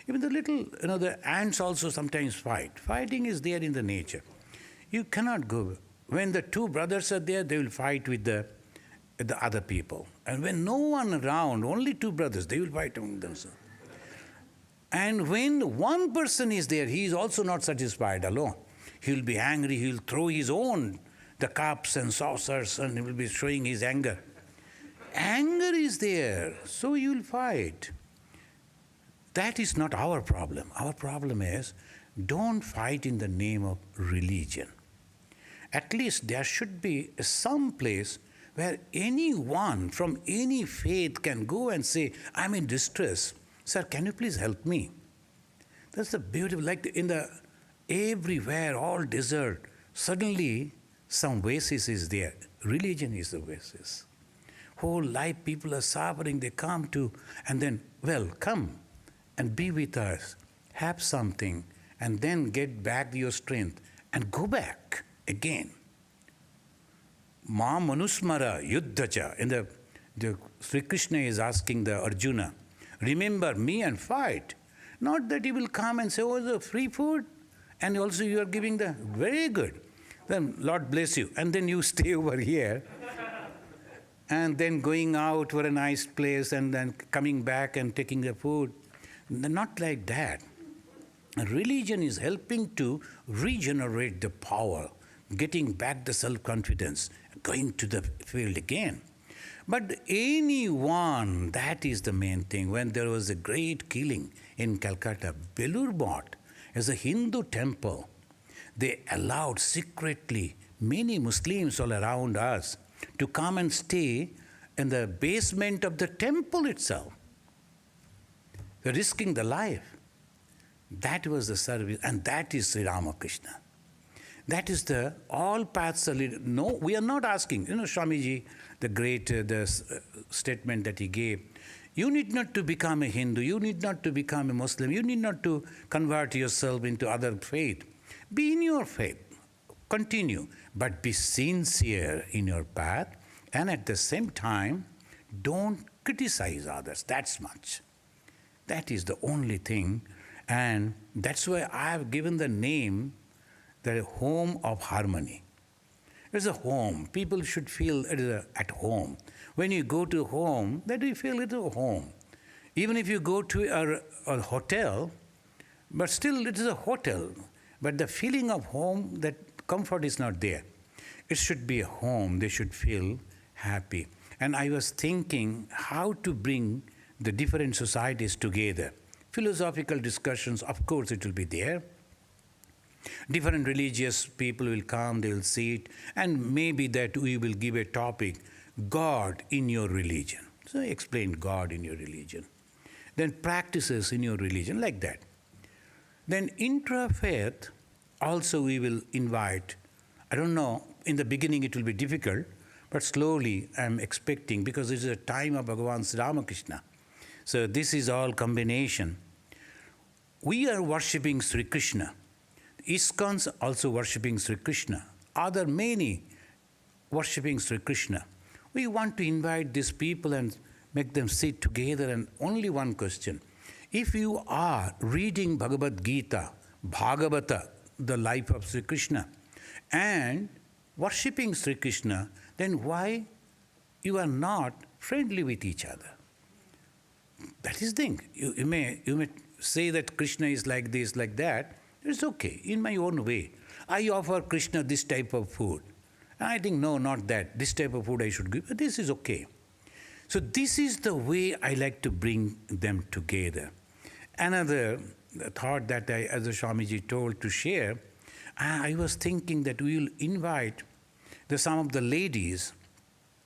Even the little, the ants also sometimes fight. Fighting is there in the nature. You cannot go. When the two brothers are there, they will fight with the other people. And when no one around, only two brothers, they will fight among themselves. And when one person is there, he is also not satisfied alone. He will be angry, he will throw his own, the cups and saucers, and he will be showing his anger. Anger is there, so you will fight. That is not our problem. Our problem is, don't fight in the name of religion. At least there should be some place where anyone from any faith can go and say, I'm in distress. Sir, can you please help me? That's the beautiful, like everywhere, all desert, suddenly some oasis is there. Religion is the oasis. Whole life people are suffering, they come to, and then, well, come and be with us, have something, and then get back your strength and go back again. Ma manusmara yuddhacha. In the Sri Krishna is asking the Arjuna, remember me and fight. Not that he will come and say, oh, the free food, and also you are giving the, very good. Then Lord bless you. And then you stay over here, and then going out for a nice place, and then coming back and taking the food. Not like that. Religion is helping to regenerate the power, getting back the self-confidence, going to the field again. But anyone, that is the main thing. When there was a great killing in Calcutta, Belur Mott, as a Hindu temple, they allowed secretly many Muslims all around us to come and stay in the basement of the temple itself. They're risking the life. That was the service, and that is Sri Ramakrishna. That is the all paths are leading. No, we are not asking. Swamiji, the great statement that he gave. You need not to become a Hindu. You need not to become a Muslim. You need not to convert yourself into other faith. Be in your faith. Continue. But be sincere in your path. And at the same time, don't criticize others. That's much. That is the only thing. And that's why I have given the name the home of harmony. It's a home. People should feel it is at home. When you go to home, that you feel it is a home. Even if you go to a hotel, but still it is a hotel. But the feeling of home, that comfort is not there. It should be a home. They should feel happy. And I was thinking how to bring the different societies together. Philosophical discussions, of course, it will be there. Different religious people will come, they will sit, and maybe that we will give a topic, God in your religion. So explain God in your religion. Then practices in your religion, like that. Then intra-faith, also we will invite, I don't know, in the beginning it will be difficult, but slowly I'm expecting, because it is a time of Bhagavan Sri Ramakrishna. So this is all combination. We are worshipping Sri Krishna. ISKCONs also worshipping Sri Krishna. Other many worshipping Sri Krishna. We want to invite these people and make them sit together, and only one question. If you are reading Bhagavad Gita, Bhagavata, the life of Sri Krishna, and worshipping Sri Krishna, then why you are not friendly with each other? That is the thing. You may say that Krishna is like this, like that. It's okay, in my own way. I offer Krishna this type of food. And I think, no, not that. This type of food I should give. But this is okay. So this is the way I like to bring them together. Another thought that I, as the Swamiji told, to share, I was thinking that we will invite some of the ladies,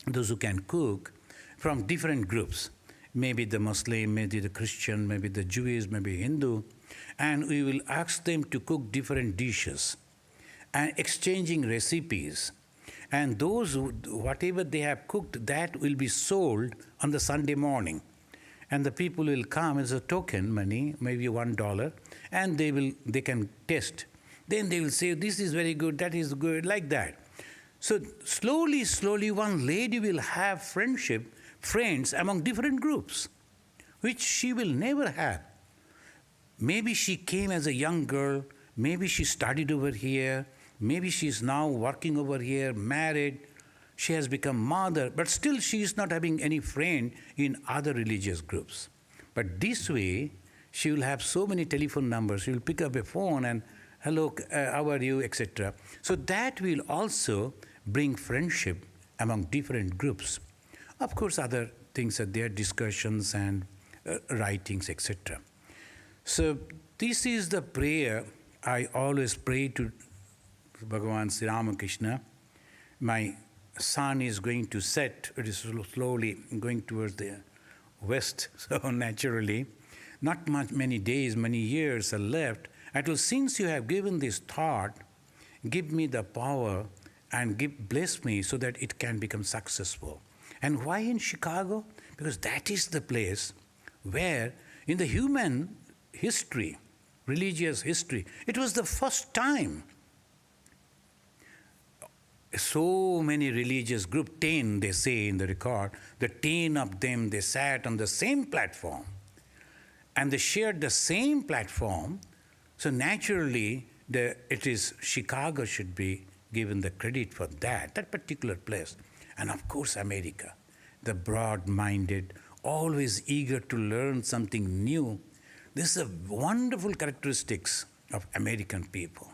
those who can cook, from different groups. maybe the Muslim, maybe the Christian, maybe the Jewish, maybe Hindu, and we will ask them to cook different dishes and exchanging recipes. And those, whatever they have cooked, that will be sold on the Sunday morning. And the people will come as a token money, maybe $1, and they can test. Then they will say, this is very good, that is good, like that. So slowly, one lady will have friends among different groups, which she will never have. Maybe she came as a young girl, maybe she studied over here, maybe she is now working over here, married, she has become mother, but still she is not having any friend in other religious groups. But this way, she will have so many telephone numbers, she will pick up a phone and, hello, how are you, etc. So that will also bring friendship among different groups. Of course, other things are there, discussions and writings, etc. So this is the prayer I always pray to Bhagavan Sri Ramakrishna. My sun is going to set, it is slowly going towards the west, so naturally, not many days, many years are left. Since you have given this thought, give me the power and bless me so that it can become successful. And why in Chicago? Because that is the place where in the human history, religious history, it was the first time so many religious groups, 10 they say in the record, the 10 of them, they sat on the same platform and they shared the same platform. So naturally, Chicago should be given the credit for that particular place. And of course, America, the broad-minded, always eager to learn something new. This is a wonderful characteristics of American people.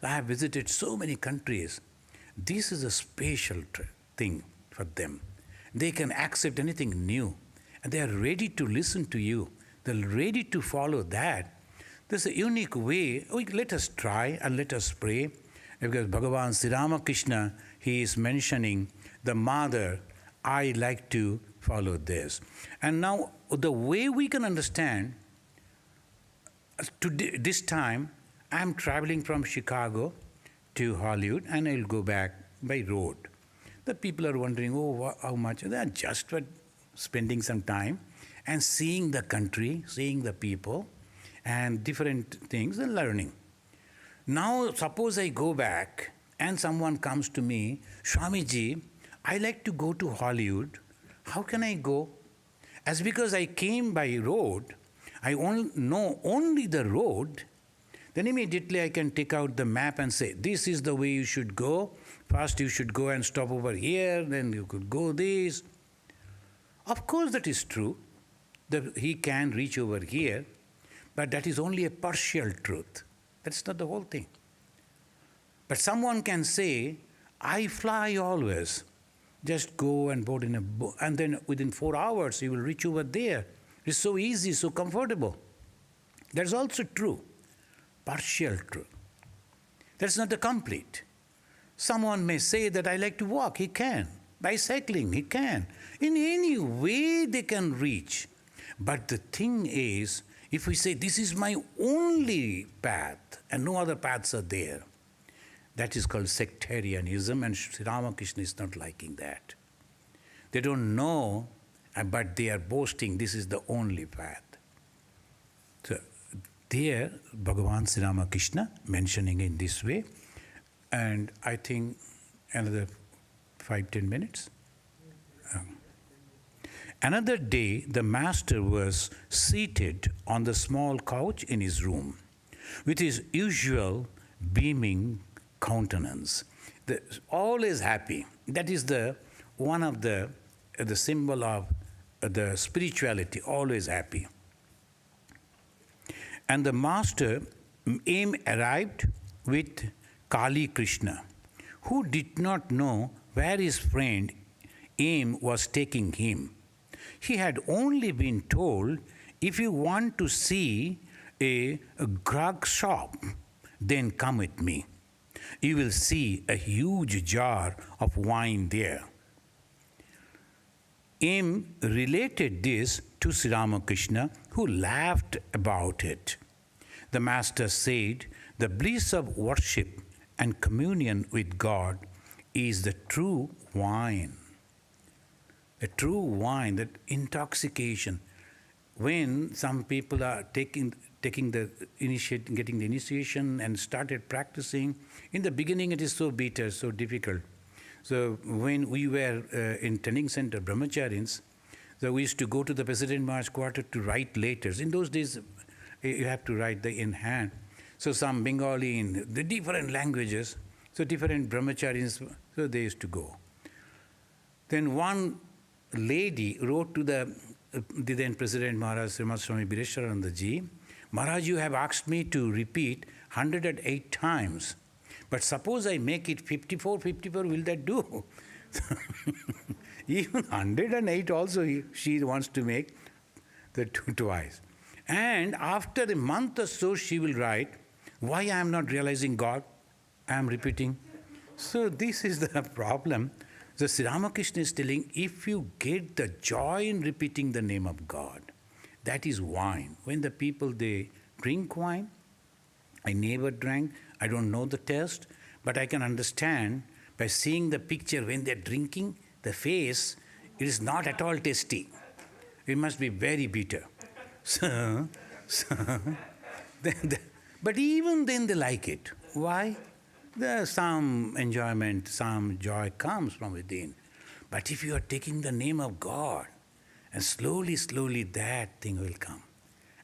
I have visited so many countries. This is a special thing for them. They can accept anything new, and they are ready to listen to you. They're ready to follow that. This is a unique way. Let us try and let us pray, because Bhagavan Sri Ramakrishna, he is mentioning the mother, I like to follow this. And now the way we can understand, this time I'm traveling from Chicago to Hollywood, and I'll go back by road. The people are wondering, how much? They are just for spending some time and seeing the country, seeing the people, and different things and learning. Now, suppose I go back and someone comes to me, Swamiji, I like to go to Hollywood. How can I go? As because I came by road, I know only the road, then immediately I can take out the map and say, this is the way you should go. First you should go and stop over here, then you could go this. Of course that is true, that he can reach over here, but that is only a partial truth. That's not the whole thing. But someone can say, I fly always. Just go and board in a boat, and then within 4 hours you will reach over there. It's so easy, so comfortable. That's also true. Partial truth. That's not the complete. Someone may say that I like to walk, he can. Bicycling, he can. In any way they can reach. But the thing is, if we say this is my only path and no other paths are there, that is called sectarianism, and Sri Ramakrishna is not liking that. They don't know, but they are boasting this is the only path. So there, Bhagavan Sri Ramakrishna mentioning in this way, and I think another 5-10 minutes. Another day, the master was seated on the small couch in his room, with his usual beaming countenance. Always happy. That is one of the symbol of the spirituality, always happy. And the master arrived with Kali Krishna, who did not know where his friend Aim was taking him. He had only been told, if you want to see a grog shop, then come with me. You will see a huge jar of wine there. M related this to Sri Ramakrishna, who laughed about it. The Master said, the bliss of worship and communion with God is the true wine. A true wine, that intoxication. When some people are getting the initiation and started practicing, in the beginning it is so bitter, so difficult. So when we were in training center, brahmacharis, so we used to go to the President Maharaj quarter to write letters. In those days, you have to write in hand. So some Bengali in the different languages, so different brahmacharis, so they used to go. Then one lady wrote to the then President Maharaj, Swami Bireshwarananda ji, Maharaj, you have asked me to repeat 108 times. But suppose I make it 54, will that do? Even 108 also she wants to make the twice. And after a month or so she will write, why I am not realizing God? I am repeating. So this is the problem. So Sri Ramakrishna is telling, if you get the joy in repeating the name of God, that is wine. When the people, they drink wine, I never drank, I don't know the taste, but I can understand by seeing the picture when they're drinking, the face, it is not at all tasty. It must be very bitter. But even then they like it. Why? There's some enjoyment, some joy comes from within. But if you are taking the name of God, and slowly, slowly that thing will come.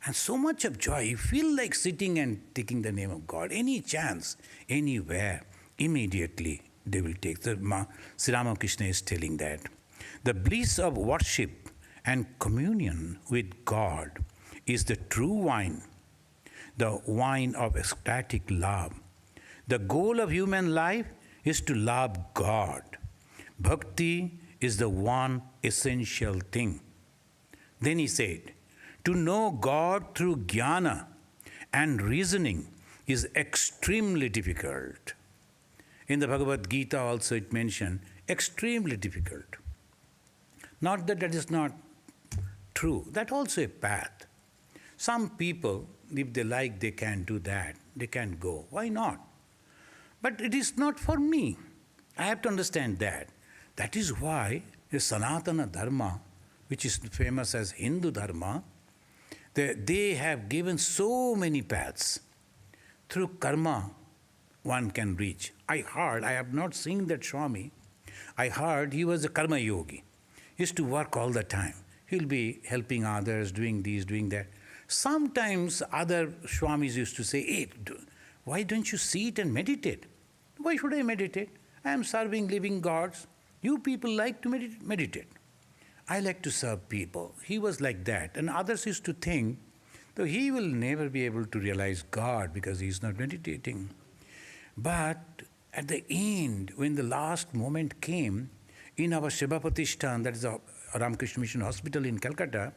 And so much of joy, you feel like sitting and taking the name of God. Any chance, anywhere, immediately they will take. Sri Ramakrishna is telling that. The bliss of worship and communion with God is the true wine, the wine of ecstatic love. The goal of human life is to love God. Bhakti is the one essential thing. Then he said, to know God through jnana and reasoning is extremely difficult. In the Bhagavad Gita also it mentioned, extremely difficult. Not that that is not true, that's also a path. Some people, if they like, they can do that, they can go. Why not? But it is not for me. I have to understand that. That is why the Sanatana Dharma, which is famous as Hindu Dharma, they have given so many paths. Through karma, one can reach. I heard, I have not seen that Swami, I heard he was a karma yogi. He used to work all the time. He'll be helping others, doing this, doing that. Sometimes other Swamis used to say, hey, why don't you sit and meditate? Why should I meditate? I am serving living gods. You people like to meditate. I like to serve people. He was like that. And others used to think, though he will never be able to realize God because he is not meditating. But at the end, when the last moment came, in our Shiva Pratishthan, that is the Ramakrishna Mission Hospital in Calcutta,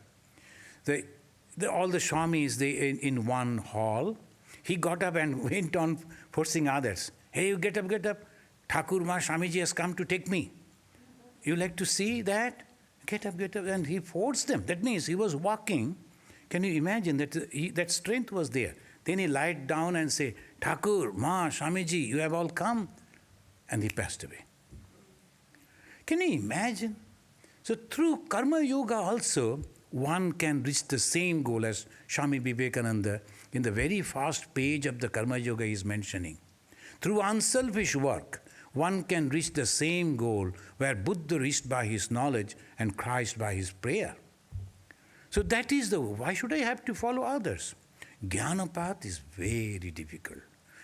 all the Swamis, in one hall, he got up and went on forcing others. Hey, you get up, get up. Thakur Ma Swamiji has come to take me. You like to see that? Get up, get up. And he forced them. That means he was walking. Can you imagine that that strength was there? Then he lied down and said, Thakur, Ma, Swamiji, you have all come. And he passed away. Can you imagine? So through karma yoga also, one can reach the same goal as Swami Vivekananda in the very first page of the karma yoga is mentioning. Through unselfish work, one can reach the same goal where Buddha reached by his knowledge and Christ by his prayer. So that is why should I have to follow others? Jnana path is very difficult.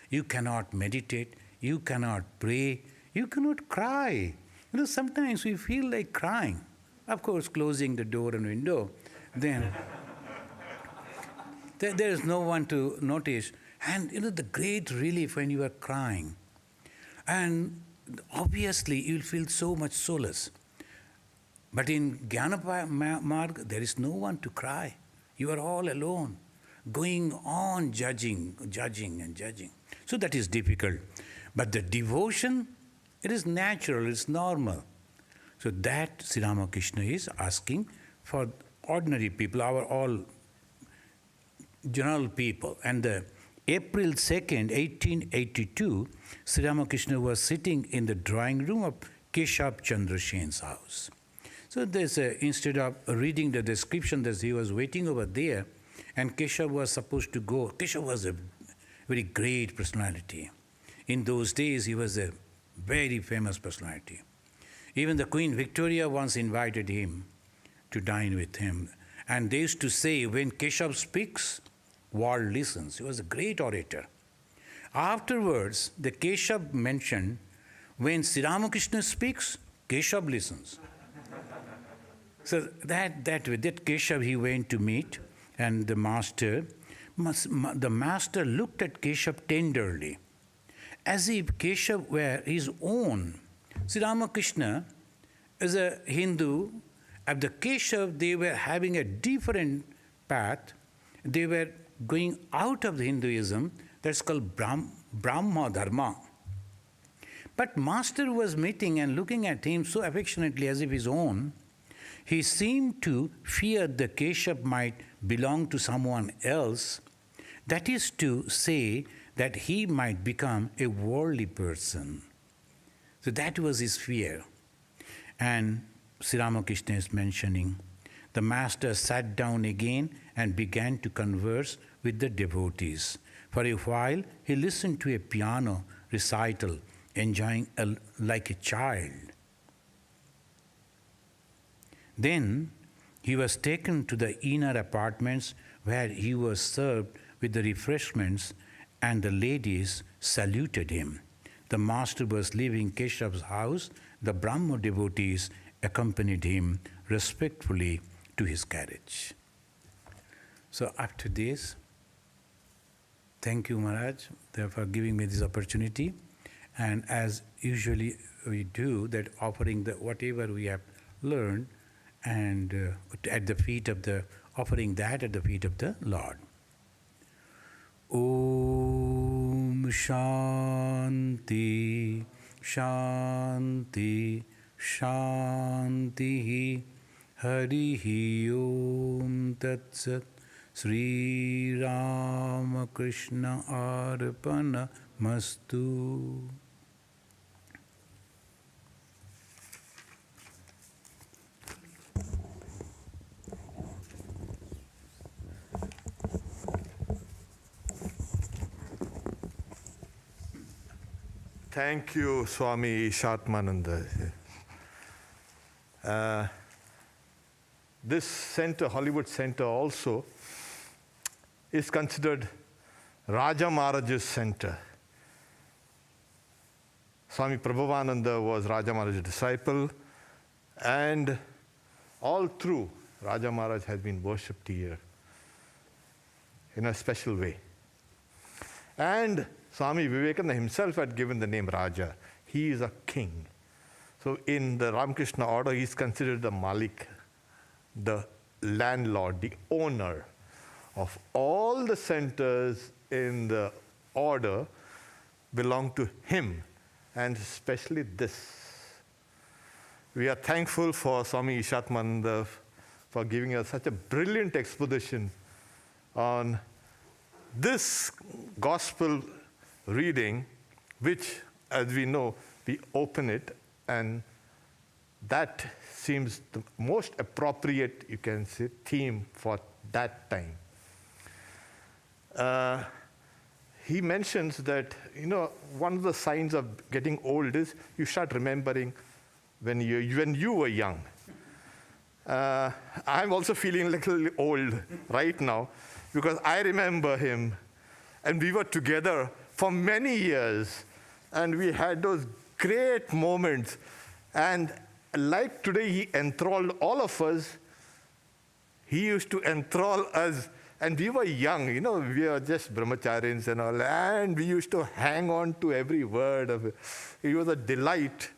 You cannot meditate, you cannot pray, you cannot cry. Sometimes we feel like crying. Of course, closing the door and window, then there is no one to notice. And the great relief when you are crying. And obviously, you will feel so much solace. But in Jnana Marg, there is no one to cry. You are all alone, going on judging. So that is difficult. But the devotion, it is natural, it's normal. So that Sri Ramakrishna is asking for ordinary people, our all general people. And the April 2nd, 1882, Sri Ramakrishna was sitting in the drawing room of Keshab Chandra Sen's house. So there's instead of reading the description that he was waiting over there, and Keshab was supposed to go. Keshab was a very great personality. In those days, he was a very famous personality. Even the Queen Victoria once invited him to dine with him. And they used to say, when Keshab speaks, world listens. He was a great orator. Afterwards, the Keshab mentioned, when Sri Ramakrishna speaks, Keshab listens. So that Keshab he went to meet, and the master looked at Keshab tenderly, as if Keshab were his own. Sri Ramakrishna is a Hindu. At the Keshab, they were having a different path. They were going out of the Hinduism. That's called Brahma Dharma. But Master was meeting and looking at him so affectionately as if his own. He seemed to fear the Keshab might belong to someone else. That is to say, that he might become a worldly person. So that was his fear. And Sri Ramakrishna is mentioning, the master sat down again and began to converse with the devotees. For a while, he listened to a piano recital, enjoying like a child. Then he was taken to the inner apartments where he was served with the refreshments, and the ladies saluted him. The master was leaving Keshav's house. The Brahmo devotees accompanied him respectfully to his carriage. So after this, thank you, Maharaj, for giving me this opportunity. And as usually we do, that offering whatever we have learned, and at the feet of offering that at the feet of the Lord. Om Shanti, Shanti, Shanti, Harihi Om Tat Sat, Sri Ramakrishna Arpana Mastu. Thank you, Swami Ishatmananda. This center, Hollywood Center also, is considered Raja Maharaj's center. Swami Prabhavananda was Raja Maharaj's disciple, and all through, Raja Maharaj has been worshipped here in a special way. And Swami Vivekananda himself had given the name Raja. He is a king. So in the Ramakrishna order, he is considered the Malik, the landlord, the owner of all the centers in the order belong to him, and especially this. We are thankful for Swami Ishatmananda for giving us such a brilliant exposition on this gospel reading, which, as we know, we open it, and that seems the most appropriate, you can say, theme for that time. He mentions that, one of the signs of getting old is you start remembering when you were young. I'm also feeling a little old right now, because I remember him, and we were together for many years, and we had those great moments. And like today, he enthralled all of us. He used to enthrall us, and we were young, we were just brahmacharyans and all, and we used to hang on to every word of it. It was a delight,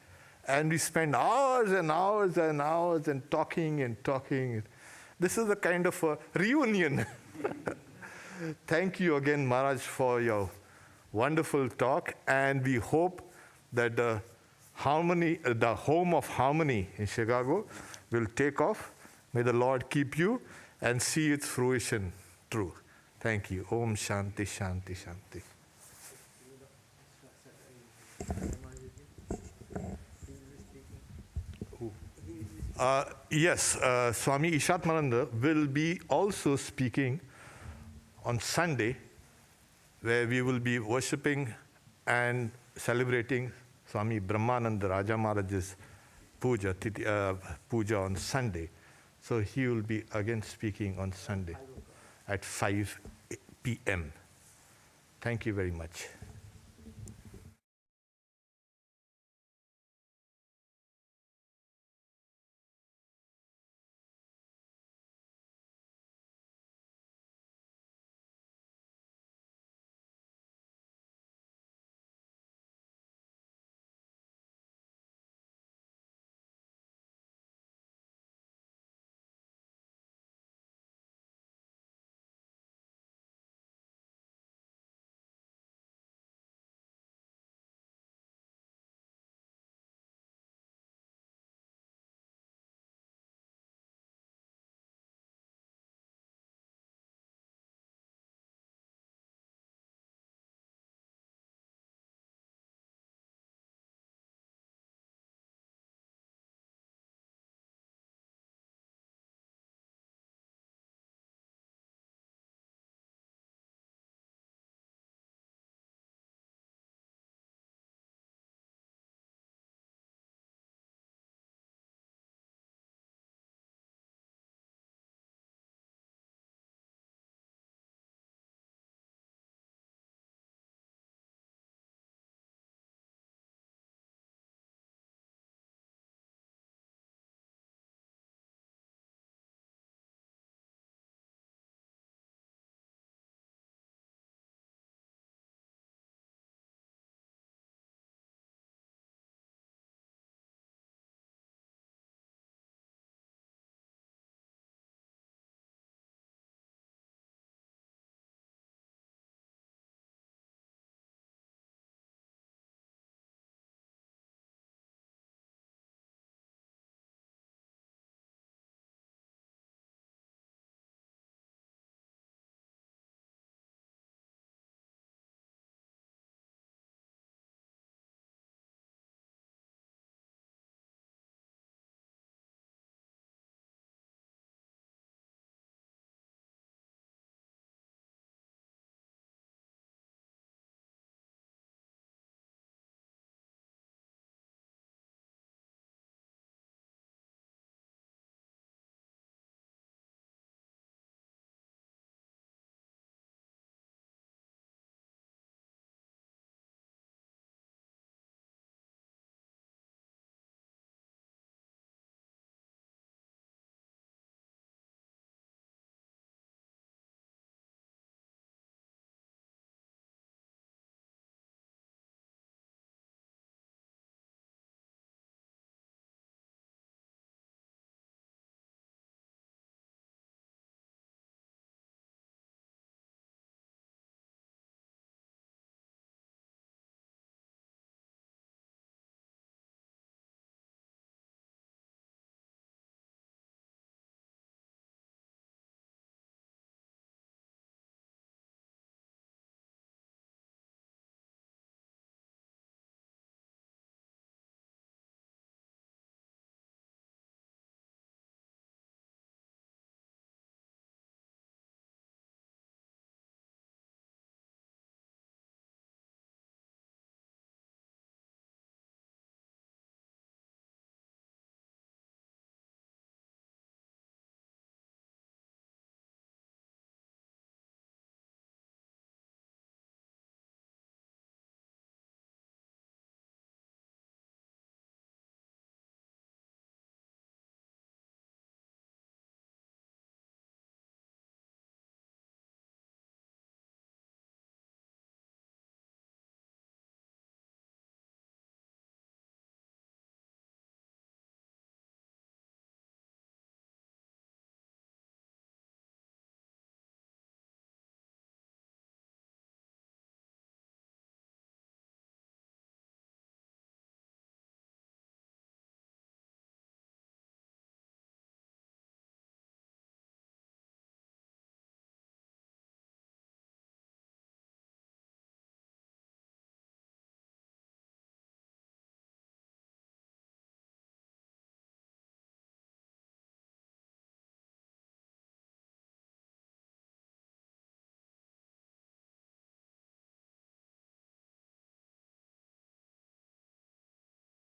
and we spent hours and hours and hours and talking. This is a kind of a reunion. Thank you again, Maharaj, for your wonderful talk, and we hope that the Harmony, the home of harmony in Chicago, will take off. May the Lord keep you and see its fruition through. Thank you. Om Shanti, Shanti, Shanti. Yes, Swami Ishatmananda will be also speaking on Sunday, where we will be worshipping and celebrating Swami Brahmananda Raja Maharaj's puja on Sunday. So he will be again speaking on Sunday at 5 p.m. Thank you very much.